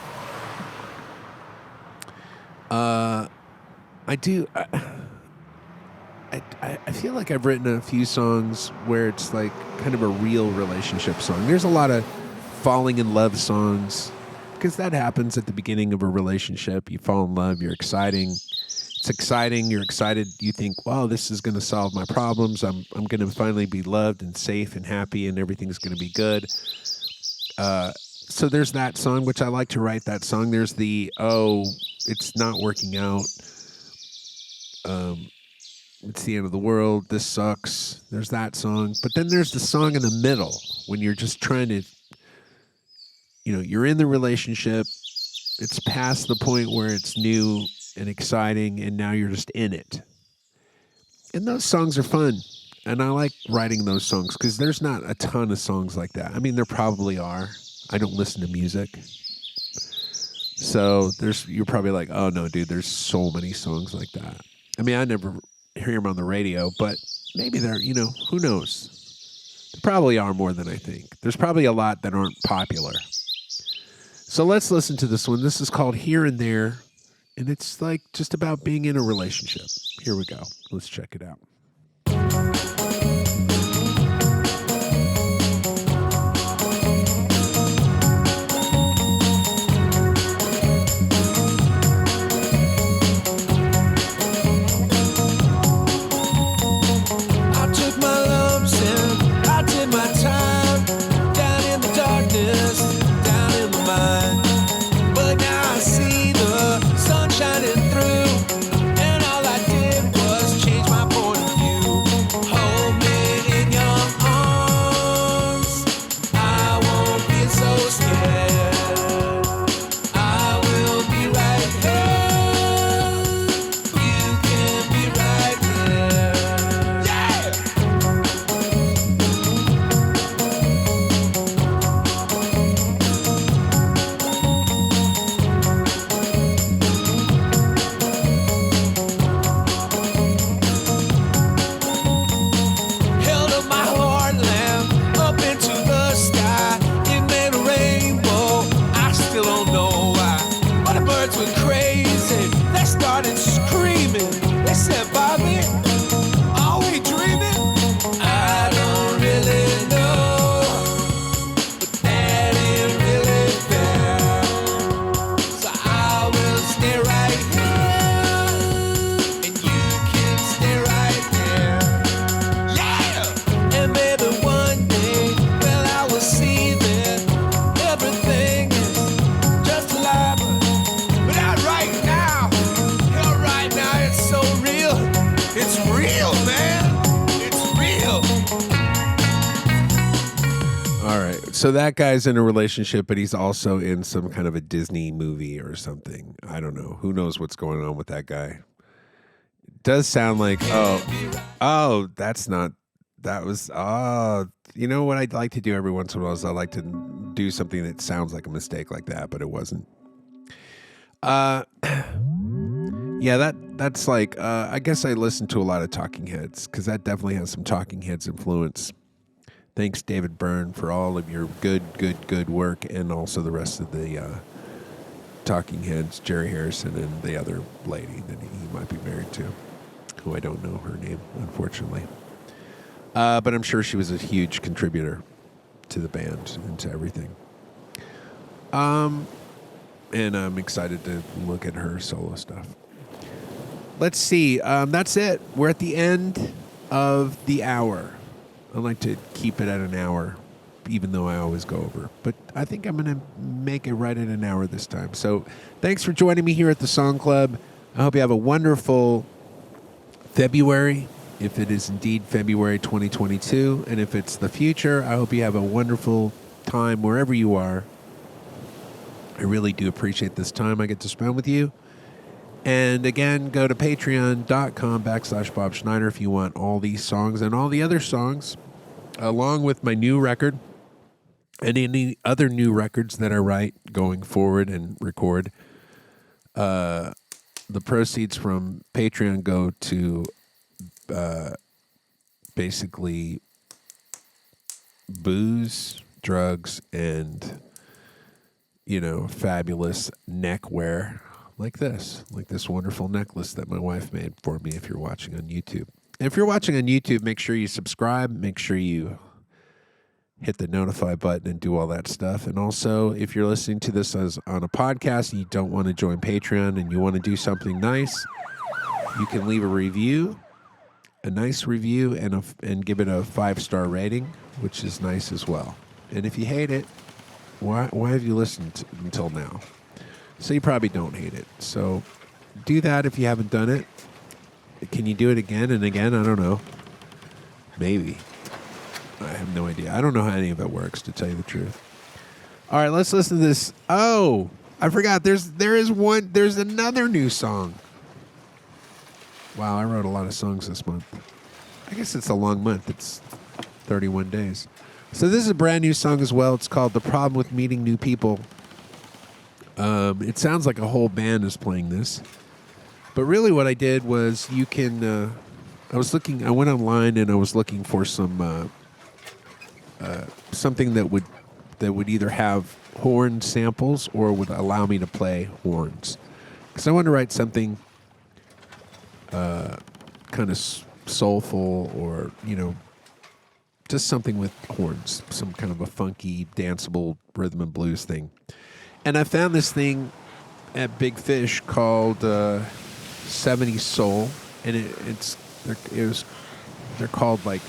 I feel like I've written a few songs where it's like kind of a real relationship song. There's a lot of falling in love songs, because that happens at the beginning of a relationship. You fall in love, you're exciting. It's exciting, you're excited. You think, wow, this is going to solve my problems. I'm going to finally be loved and safe and happy, and everything's going to be good. So there's that song, which I like to write that song. There's the, oh, it's not working out. It's the end of the world. This sucks. There's that song. But then there's the song in the middle when you're just trying to, you're in the relationship. It's past the point where it's new and exciting, and now you're just in it. And those songs are fun. And I like writing those songs because there's not a ton of songs like that. I mean, there probably are. I don't listen to music. So you're probably like, oh no, dude, there's so many songs like that. I mean, I never hear them on the radio, but maybe they're, who knows? There probably are more than I think. There's probably a lot that aren't popular. So let's listen to this one. This is called Here and There, and it's like just about being in a relationship. Here we go. Let's check it out. Shining through, and all I did was change my point of So that guy's in a relationship, but he's also in some kind of a Disney movie or something. I don't know. Who knows what's going on with that guy? It does sound like that's not. That was you know what I'd like to do every once in a while is I like to do something that sounds like a mistake like that, but it wasn't. Yeah, that's like I guess I listen to a lot of Talking Heads because that definitely has some Talking Heads influence. Thanks, David Byrne, for all of your good work, and also the rest of the Talking Heads, Jerry Harrison and the other lady that he might be married to, who I don't know her name, unfortunately. But I'm sure she was a huge contributor to the band and to everything. And I'm excited to look at her solo stuff. Let's see. That's it. We're at the end of the hour. I like to keep it at an hour, even though I always go over. But I think I'm going to make it right at an hour this time. So thanks for joining me here at the Song Club. I hope you have a wonderful February, if it is indeed February 2022. And if it's the future, I hope you have a wonderful time wherever you are. I really do appreciate this time I get to spend with you. And again, go to patreon.com/Bob Schneider if you want all these songs and all the other songs, along with my new record and any other new records that I write going forward and record. The proceeds from Patreon go to basically booze, drugs, and, fabulous neckwear. Like this wonderful necklace that my wife made for me if you're watching on YouTube. And if you're watching on YouTube, make sure you subscribe, make sure you hit the notify button and do all that stuff. And also, if you're listening to this as on a podcast and you don't want to join Patreon and you want to do something nice, you can leave a review, a nice review, and give it a 5-star rating, which is nice as well. And if you hate it, why have you listened until now? So you probably don't hate it. So do that if you haven't done it. Can you do it again and again? I don't know. Maybe. I have no idea. I don't know how any of it works, to tell you the truth. All right, let's listen to this. Oh, I forgot. There's another new song. Wow, I wrote a lot of songs this month. I guess it's a long month. It's 31 days. So this is a brand new song as well. It's called The Problem with Meeting New People. It sounds like a whole band is playing this. But really what I did was I went online and I was looking for some something that would either have horn samples or would allow me to play horns. Because I wanted to write something kind of soulful or, just something with horns, some kind of a funky, danceable rhythm and blues thing. And I found this thing at Big Fish called 70s Soul, and they're called like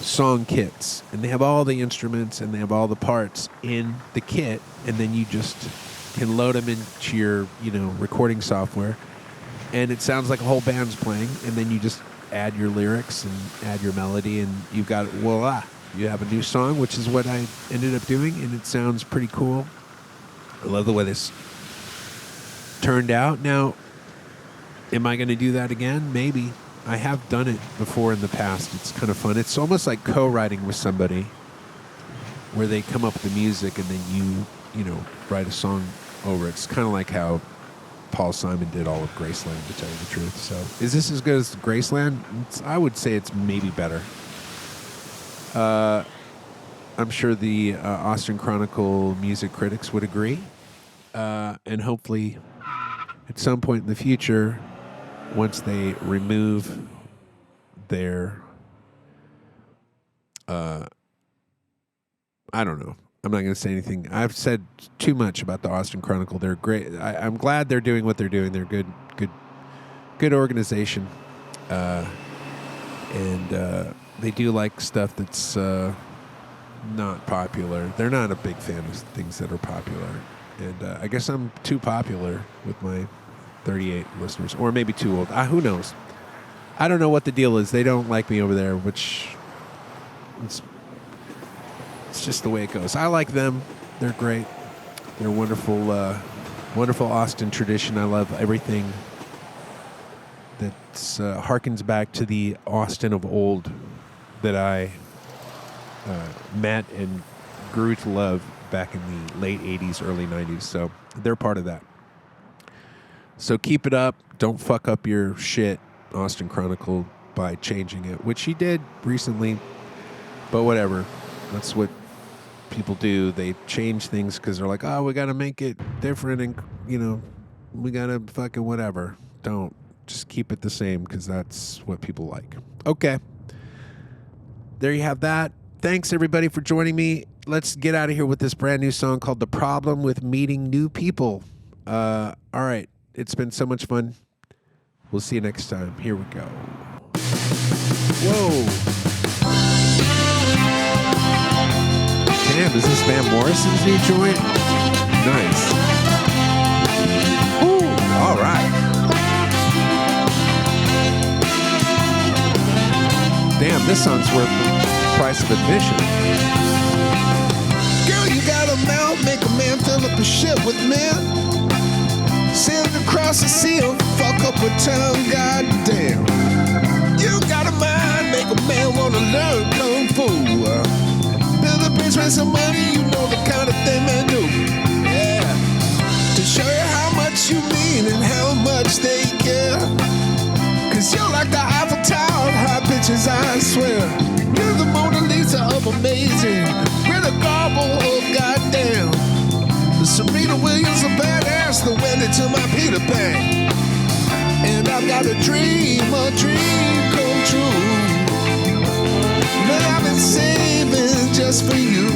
song kits, and they have all the instruments and they have all the parts in the kit, and then you just can load them into your recording software, and it sounds like a whole band's playing, and then you just add your lyrics and add your melody, and you've got voila, you have a new song, which is what I ended up doing, and it sounds pretty cool. I love the way this turned out. Now, am I going to do that again? Maybe. I have done it before in the past. It's kind of fun. It's almost like co-writing with somebody where they come up with the music and then you write a song over it. It's kind of like how Paul Simon did all of Graceland, to tell you the truth. So is this as good as Graceland? I would say it's maybe better. I'm sure the Austin Chronicle music critics would agree. And hopefully at some point in the future, once they remove their, I don't know. I'm not going to say anything. I've said too much about the Austin Chronicle. They're great. I'm glad they're doing what they're doing. They're good organization. And they do like stuff that's not popular. They're not a big fan of things that are popular. And I guess I'm too popular with my 38 listeners, or maybe too old. Who knows? I don't know what the deal is. They don't like me over there, which it's It's just the way it goes. I like them. They're great. They're wonderful, wonderful Austin tradition. I love everything that harkens back to the Austin of old that I met and grew to love back in the late 80s, early 90s. So they're part of that. So keep it up. Don't fuck up your shit, Austin Chronicle, by changing it, which he did recently. But whatever. That's what people do. They change things because they're like, oh, we got to make it different and, we got to fucking whatever. Don't. Just keep it the same because that's what people like. Okay. There you have that. Thanks, everybody, for joining me. Let's get out of here with this brand new song called The Problem with Meeting New People. All right. It's been so much fun. We'll see you next time. Here we go. Whoa. Damn, is this Van Morrison's new joint? Nice. Woo. All right. Damn, this song's worth the price of admission. Girl, you got a mouth, make a man fill up a ship with men. Sail across the sea, fuck up a town, goddamn. You got a mind, make a man wanna learn kung fu. Build a bridge, raise some money, you know the kind of thing men do. Yeah, to show you how much you mean and how much they care. Cause you're like the Eiffel Tower, high pitches, I swear. You're the Mona Lisa of amazing, we're the garble of goddamn. The Serena Williams a badass, the Wendy to my Peter Pan. And I've got a dream come true, that I've been saving just for you.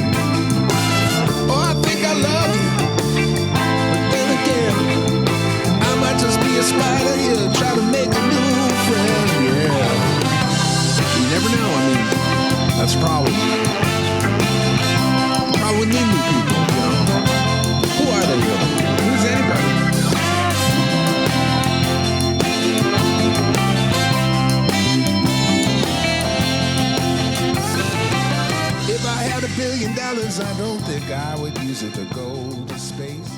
Oh, I think I love you, but then again, I might just be a spider here, trying to make a new friend, yeah. You never know, I mean, that's a problem. Probably need new people, you know. Who are they really? Who's anybody? If I had $1 billion, I don't think I would use it to go to space.